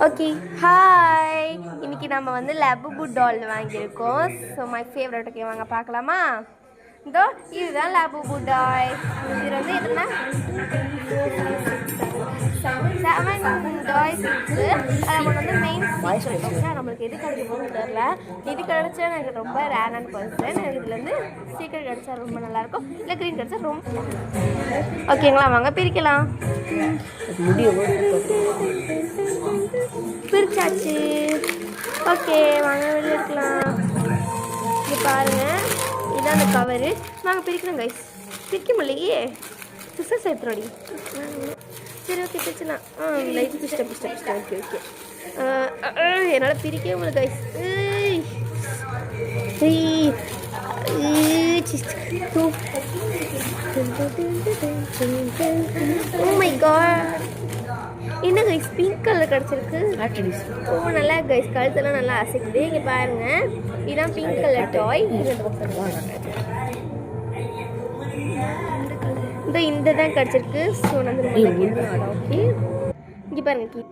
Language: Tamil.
ஓகே ஹாய், இன்னைக்கு நம்ம வந்து லபுபு டால் வாங்கியிருக்கோம். So my favourite. ஓகே வாங்க பார்க்கலாமா? இதோ இதுதான் லபுபு டால். இது வந்து என்னன்னா 7 டாய்ஸ் இருக்குது. அதில் ஒன்று வந்து மெயின் சீக்ரெட். நம்மளுக்கு எது கிடைக்க போகணும்னு தெரில. இது கிடச்சா எனக்கு ரொம்ப ரேரான பர்சன். எனக்கு இதில் வந்து சீக்கிரம் கிடச்சா ரொம்ப நல்லாயிருக்கும், இல்லை க்ரீன் கிடச்சா ரொம்ப ஓகேங்களா? வாங்க பிரிக்கலாம். பிரிச்சாச்சு. ஓகே வாங்க வெளியே எடுக்கலாம். இங்கே பாருங்கள், இதான் அந்த கவரு. வாங்க பிரிக்கணும் கைஸ். பிரிக்க முடியலையே, சிஸ்டர் சேர்த்துறோடி. சரி ஓகே பிரிச்சலாம். லைட் பிடிச்சிட்டேன். Okay okay. என்னால் பிரிக்கவே முடியல கைஸ். ஓ மை காட், என்ன கைஸ் பிங்க் கலர் கிடச்சிருக்கு. ஓ நல்லா கைஸ், கழுத்தெல்லாம் நல்லா அசைக்குது. இங்கே பாருங்க, இதுதான் பிங்க் கலர் டாய். இந்த தான் கிடச்சிருக்கு. ஸோ வந்து ஓகே இங்கே பாருங்க.